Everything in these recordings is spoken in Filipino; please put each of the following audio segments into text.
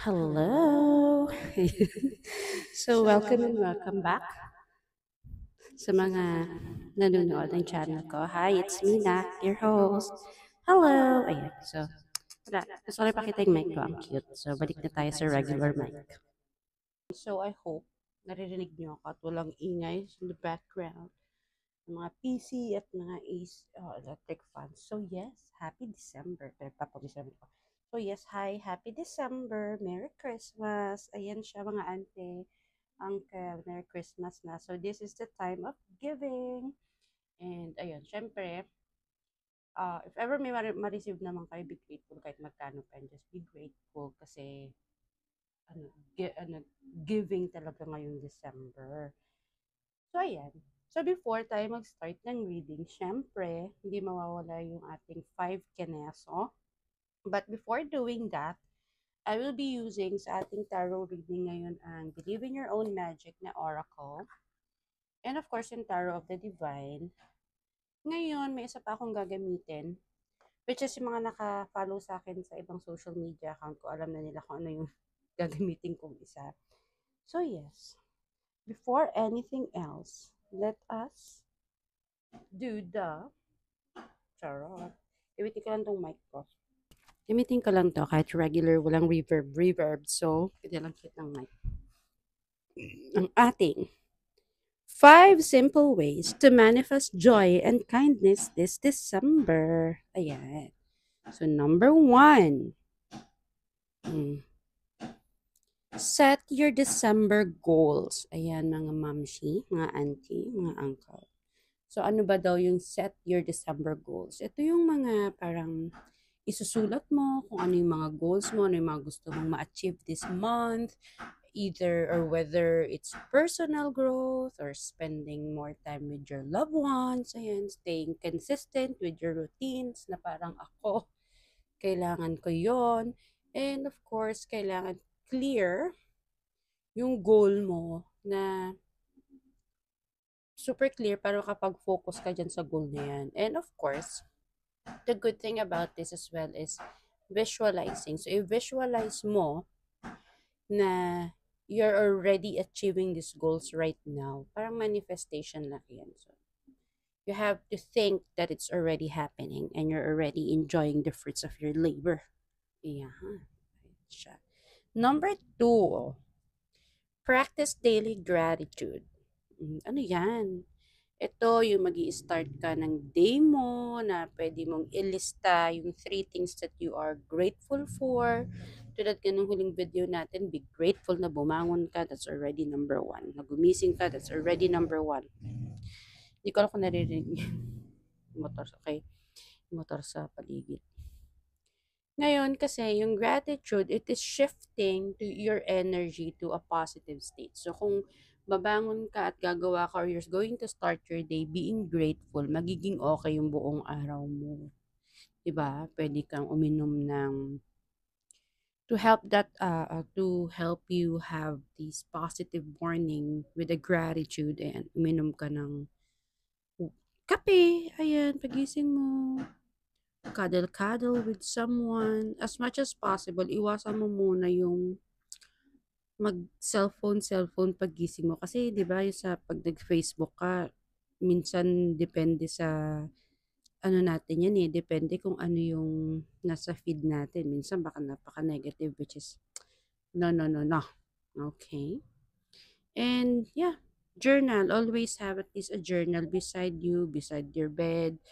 Hello! So, welcome and welcome back sa mga nanonood ng channel ko. Hi, it's Mina, your host. Hello! Ayan, so, wala. Gusto ko na ipakita yung mic ko. Ang cute. So, balik na tayo sa regular mic. So, I hope naririnig niyo ako at walang ingay in the background ng mga PC at mga electric fans. So, yes, happy December. December ko. So, yes, hi, happy December. Merry Christmas. Ayan siya mga ante. Uncle, Merry Christmas na. So, this is the time of giving. And, ayun, syempre, if ever may ma-receive naman kayo, be grateful kahit magkano pa. And just be grateful kasi, ano, giving talaga ngayong December. So, ayan. So, before tayo mag-start ng reading, syempre, hindi mawawala yung ating 5 keneso. But before doing that, I will be using sa ating tarot reading ngayon ang Believe in Your Own Magic na Oracle. And of course, yung Tarot of the Divine. Ngayon, may isa pa akong gagamitin, which is yung mga naka-follow sa akin sa ibang social media account ko. Alam na nila kung ano yung gagamitin kong isa. So yes, before anything else, let us do the charot. Gamitin ko lang tong mic ko. Gamitin ko lang to kahit regular, walang reverb. So, pwede lang hit ng mic. Ang ating 5 simple ways to manifest joy and kindness this December. Ayan. So, number 1. Set your December goals. Ayan, mga mamshi, mga auntie, mga uncle. So, ano ba daw yung set your December goals? Ito yung mga parang isusulat mo kung ano yung mga goals mo, ano yung mga gusto mong ma-achieve this month, either or whether it's personal growth or spending more time with your loved ones, ayan, staying consistent with your routines na parang ako, kailangan ko yon. And of course, kailangan clear yung goal mo na super clear para makapag-focus ka dyan sa goal na yan. And of course, the good thing about this as well is visualizing. So, i-visualize mo na you're already achieving these goals right now. Parang manifestation lang yan. So, you have to think that it's already happening and you're already enjoying the fruits of your labor. Ayan. Siya. Number 2, practice daily gratitude. Ano yan? Ito yung mag start ka ng day mo na pwede mong ilista yung 3 things that you are grateful for. Tulad ka ng huling video natin, be grateful na bumangon ka, that's already number 1. Nagumising ka, that's already number 1. Hindi ko alam kung naririnig niyo. Motor, okay. Motor sa paligid. Ngayon kasi, yung gratitude, it is shifting to your energy to a positive state. So, kung babangon ka at gagawa ka or you're going to start your day being grateful, magiging okay yung buong araw mo. Diba? Pwede kang uminom ng to help you have this positive morning with a gratitude and uminom ka ng kape. Ayan, pagising mo cuddle-cuddle with someone. As much as possible, iwasan mo muna yung mag-cellphone pagising mo. Kasi, di ba, sa pag nag-Facebook ka, minsan depende sa ano natin yan eh. Depende kung ano yung nasa feed natin. Minsan baka napaka-negative, which is no, no, no, no. Okay? And yeah, journal. Always have at least a journal beside you, beside your bed,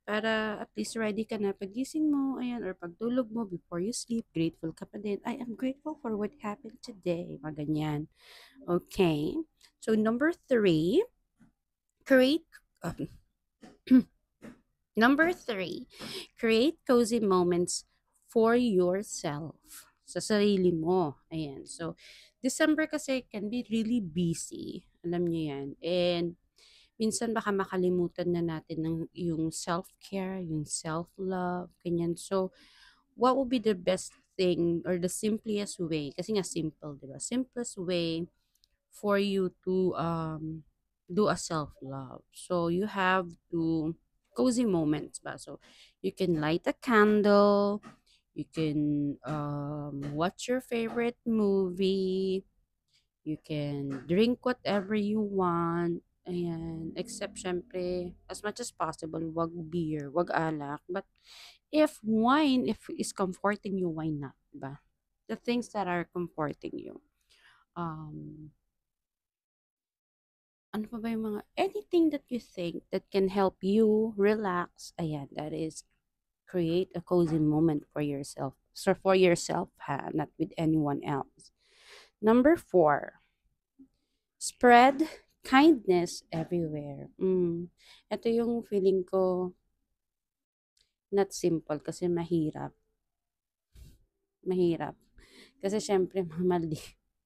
para at least ready ka na pagising mo, ayan, or pagtulog mo before you sleep, grateful ka pa din. I am grateful for what happened today. Mga ganyan. Okay. So, number 3, create, number 3, create cozy moments for yourself. Sa sarili mo. Ayan. So, December kasi can be really busy. Alam niyo yan. And, minsan baka makalimutan na natin ng yung self-care, yung self-love, ganyan. So, what would be the best thing or the simplest way? Kasi nga simple, di ba? Simplest way for you to do a self-love. So, you have to cozy moments ba? So, you can light a candle, You can watch your favorite movie. You can drink whatever you want. Ayan. Except, syempre, as much as possible, wag beer, wag alak. But if wine, if is comforting you, why not? Ba? The things that are comforting you. Um, ano pa ba yung mga, anything that you think that can help you relax. Ayan, that is create a cozy moment for yourself. So for yourself, ha, not with anyone else. Number 4, spread kindness everywhere. Ito yung feeling ko not simple kasi mahirap. Mahirap. Kasi syempre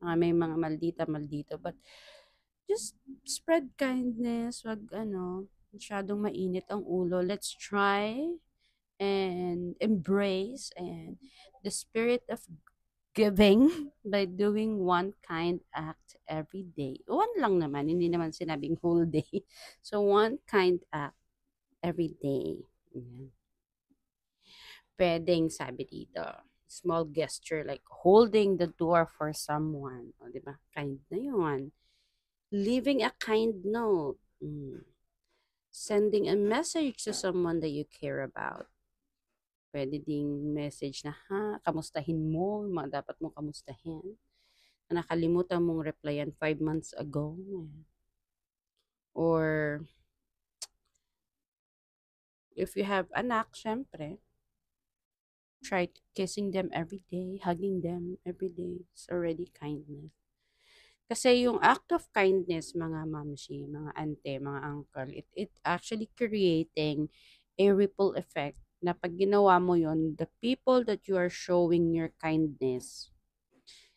may mga maldita maldito, but just spread kindness, wag masyadong mainit ang ulo. Let's try and embrace and the spirit of giving by doing one kind act every day. One lang naman, hindi naman sinabing whole day. So, one kind act every day. Ayan. Pwedeng, sabi dito, small gesture like holding the door for someone. O, di ba? Kind na yun. Leaving a kind note. Sending a message to someone that you care about. Pwede ding message na, kamustahin mo, yung mga dapat mo kamustahin. Na nakalimutan mong replyan 5 months ago. Or, if you have anak, syempre, try kissing them every day, hugging them every day. It's already kindness. Kasi yung act of kindness, mga mamshi, mga ante, mga uncle, it actually creating a ripple effect na pag ginawa mo yon, the people that you are showing your kindness,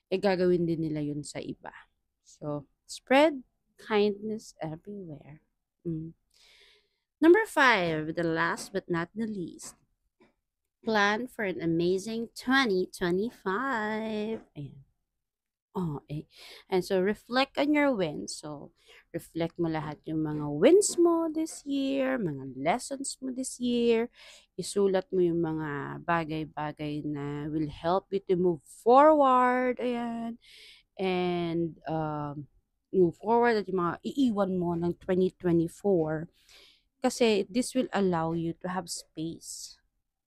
gagawin din nila yun sa iba. So, spread kindness everywhere. Number 5, the last but not the least, plan for an amazing 2025. Ayan. Oh, eh. And so, reflect on your wins. So, reflect mo lahat yung mga wins mo this year, mga lessons mo this year. Isulat mo yung mga bagay-bagay na will help you to move forward. Ayan. And, move forward at yung mga iiwan mo ng 2024. Kasi this will allow you to have space,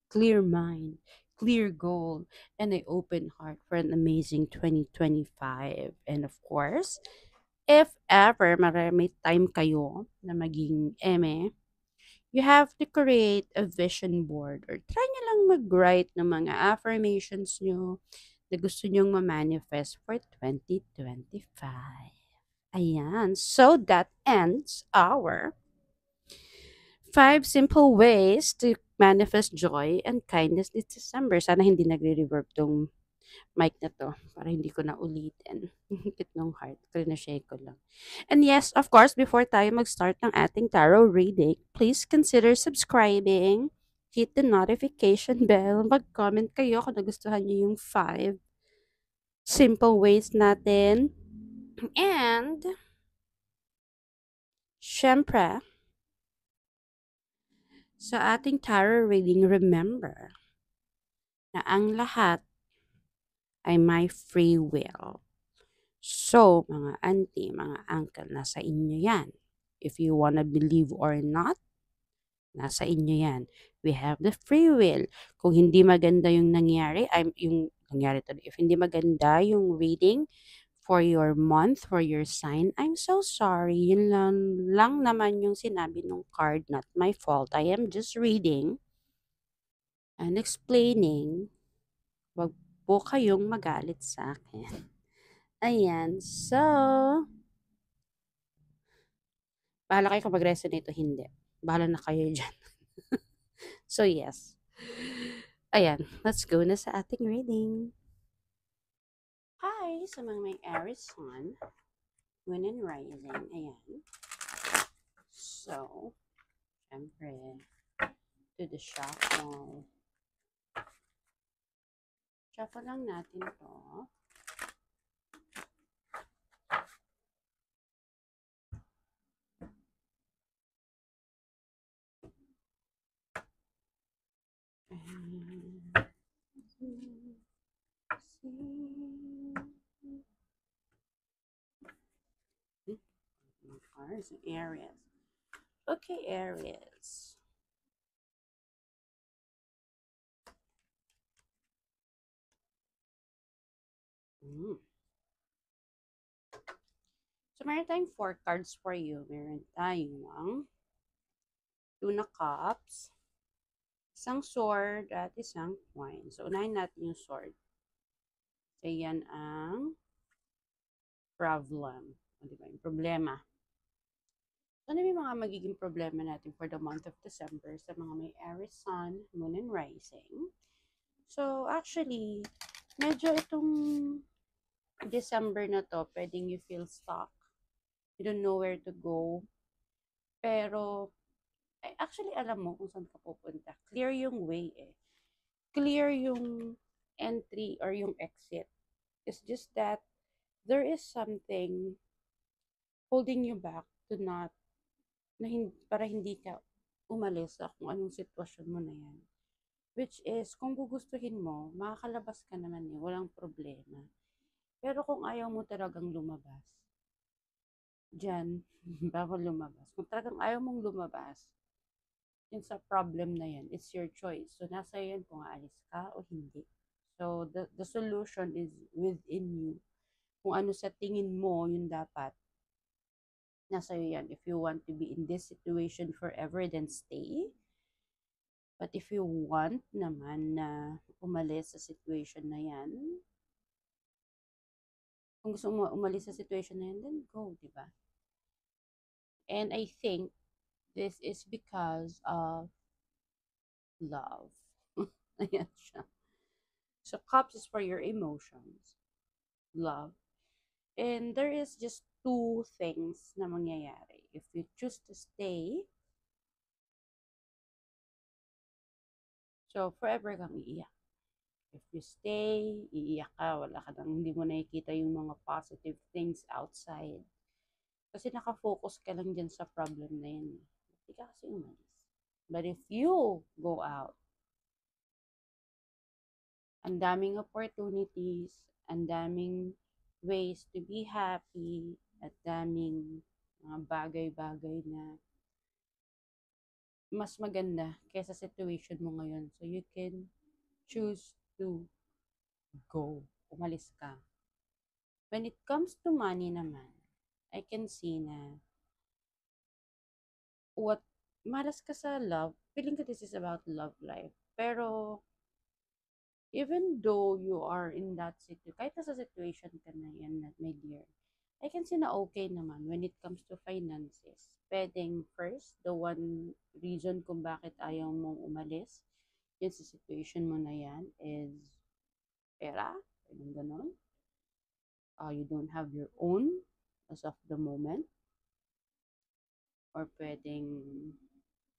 clear mind, clear goal, and an open heart for an amazing 2025. And of course, if ever marami time kayo na maging eme, you have to create a vision board or try nyo lang mag-write ng mga affirmations nyo na gusto nyong ma-manifest for 2025. Ayan. So that ends our 5 simple ways to manifest joy and kindness this December. Sana hindi nagre-reverb tong mic na to para hindi ko na ulitin. Higit ng heart. Shake ko lang. And yes, of course, before tayo mag-start ng ating tarot reading, please consider subscribing, hit the notification bell, mag-comment kayo kung nagustuhan niyo yung 5 simple ways natin. And, syempre, sa ating tarot reading, remember na ang lahat ay may free will. So, mga auntie, mga uncle, nasa inyo yan. If you wanna believe or not, nasa inyo yan. We have the free will. Kung hindi maganda yung nangyari, if hindi maganda yung reading for your month, for your sign, I'm so sorry. Yun lang naman yung sinabi ng card, not my fault. I am just reading and explaining. Wag po kayong magalit sa akin. Ayan. So, bahala kayo kung mag-resonate o hindi. Bahala na kayo dyan. So, yes. Ayan. Let's go na sa ating reading. Hi! Sa mga may Aries Sun, Moon and Rising. Ayan. So, syempre, to the shuffle. Shuffle lang natin to. Mars and Aries. Okay, Aries. Mm. So, meron tayong four cards for you. Meron tayong two na cups, isang sword, at isang coin. So, unahin natin yung sword. So, yan ang problem. O, diba? Yung problema. Ano yung mga magiging problema natin for the month of December sa mga may Aries Sun, Moon, and Rising? So, actually, medyo itong December na to, pwedeng you feel stuck. You don't know where to go. Pero, actually, alam mo kung saan ka pupunta. Clear yung way eh. Clear yung entry or yung exit. It's just that there is something holding you back to not, para hindi ka umalis sa kung anong sitwasyon mo na yan. Which is, kung gugustuhin mo, makakalabas ka naman eh, walang problema. Pero kung ayaw mo talagang lumabas, dyan, bago lumabas. Kung talagang ayaw mong lumabas, yun sa problem na yan, it's your choice. So, nasa yan kung aalis ka o hindi. So, the solution is within you. Kung ano sa tingin mo, yun dapat. Nasa yan. If you want to be in this situation forever, then stay. But if you want naman na umalis sa situation na yan, kung gusto mo umalis sa situation na yan, then go, di ba? And I think this is because of love. Ayan siya. So, cups is for your emotions, love. And there is just two things na mangyayari. If you choose to stay, so forever kang iiyak. If you stay, iiyak ka, wala ka nang, hindi mo nakikita yung mga positive things outside. Kasi nakafocus ka lang dyan sa problem na yan. Hindi ka kasi umalis. But if you go out, ang daming opportunities, ang daming ways to be happy, at daming mga bagay-bagay na mas maganda kaysa situation mo ngayon. So, you can choose to go. Umalis ka. When it comes to money naman, I can see na what malas ka sa love, feeling ko this is about love life. Pero, even though you are in that situation, kahit nasa situation ka na yan, my dear, I can see na okay naman when it comes to finances. Pwedeng first, the one reason kung bakit ayaw mong umalis, yun sa situation mo na yan, is pera, pwedeng ganon. You don't have your own as of the moment, or pwedeng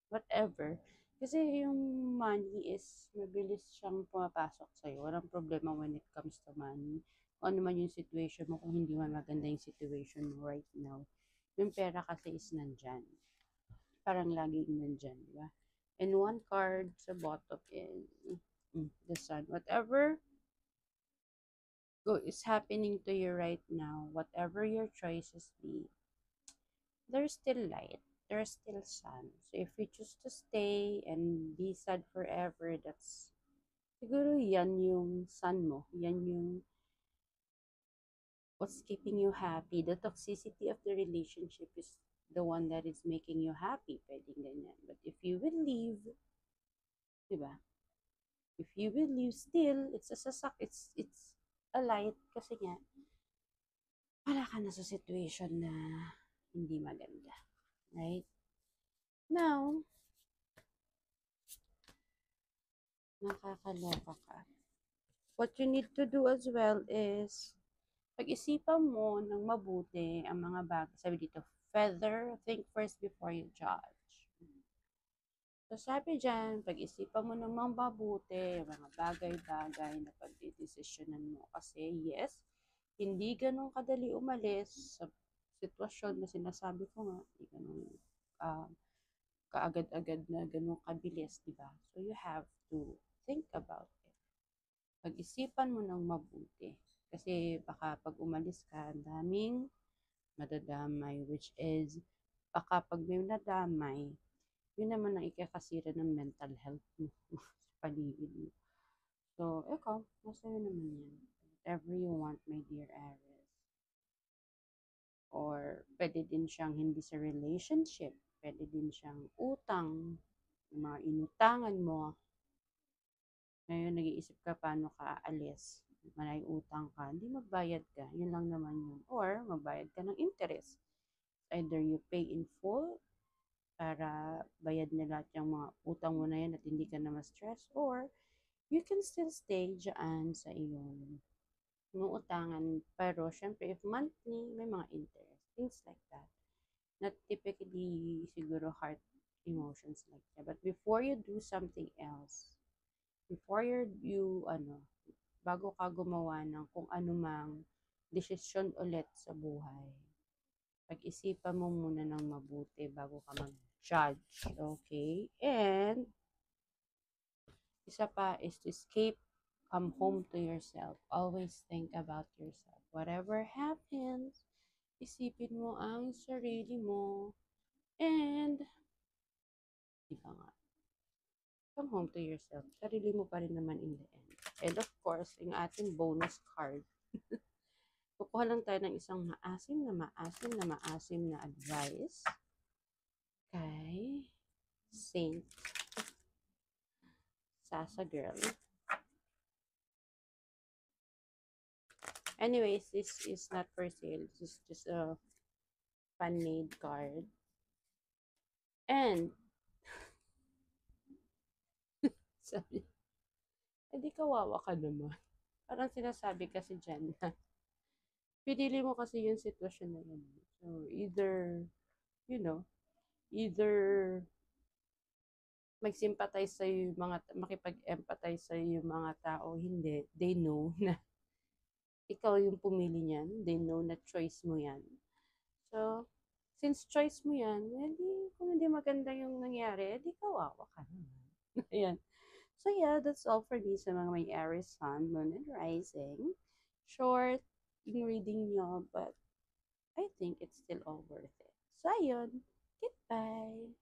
whatever. Kasi yung money is mabilis siyang pumapasok sa'yo. Walang problema when it comes to money. Kung ano man yung situation mo, kung hindi man maganda yung situation mo right now. Yung pera kasi is nandyan. Parang laging nandyan, di ba? And one card sa bottom is the sun. Whatever is happening to you right now, whatever your choices be, there's still light, there's still sun. So if you choose to stay and be sad forever, that's siguro yan yung sun mo. Yan yung what's keeping you happy. The toxicity of the relationship is the one that is making you happy. Pwedeng ganyan. But if you will leave, di ba? If you will leave still, it's a sasak, it's a light kasi nga wala ka na sa situation na hindi maganda. Right? Now, nakakaloka ka. What you need to do as well is pag-isipan mo ng mabuti ang mga bagay. Sabi dito, feather, think first before you judge. So sabi dyan, pag-isipan mo ng mabuti ang mga bagay-bagay na pagdidesisyonan mo. Kasi yes, hindi ganun kadali umalis sa sitwasyon na sinasabi ko nga, hindi ganun kaagad-agad na ganun kabilis, di ba? So you have to think about it. Pag-isipan mo ng mabuti. Kasi baka pag umalis ka, ang daming madadamay, which is, baka pag may nadamay, yun naman ang ikakasira ng mental health mo sa paligid mo. So, ikaw, nasa iyo naman yan. Whatever you want, my dear Aries. Or, pwede din siyang hindi sa relationship. Pwede din siyang utang. Yung mga inutangan mo. Ngayon, nag-iisip ka paano ka aalis. May utang ka, hindi magbayad ka. Yun lang naman yun. Or, magbayad ka ng interest. Either you pay in full para bayad na lahat yung mga utang mo na yan at hindi ka na ma-stress. Or, you can still stay dyan sa iyong inuutangan. Pero, syempre, if monthly, may mga interest. Things like that. Not typically, siguro, heart emotions like that. But before you do something else, before bago ka gumawa ng kung anumang desisyon ulit sa buhay, pag-isipan mo muna ng mabuti bago ka mag-judge, okay? And, isa pa is to escape, come home to yourself. Always think about yourself. Whatever happens, isipin mo ang sarili mo. And, di ba nga, come home to yourself. Sarili mo pa rin naman in the end. And of course, yung ating bonus card, kukuha lang tayo ng isang maasim na advice kay Saint Sasa Girl. Anyways, this is not for sale. This is just a fan-made card. And, sabi, hindi kawawa ka naman. Parang sinasabi kasi dyan na, pinili mo kasi yung sitwasyon na yun. So, you know, either mag-sympathize sa yung mga, makipag-empathize sa yung mga tao, hindi, they know na ikaw yung pumili niyan. They know na choice mo yan. So, since choice mo yan, edi, kung hindi maganda yung nangyari, edi kawawa ka naman. Ayan. So yeah, that's all for me sa mga may Aries Sun, Moon, and Rising. Short yung reading nyo, but I think it's still all worth it. So ayun, goodbye!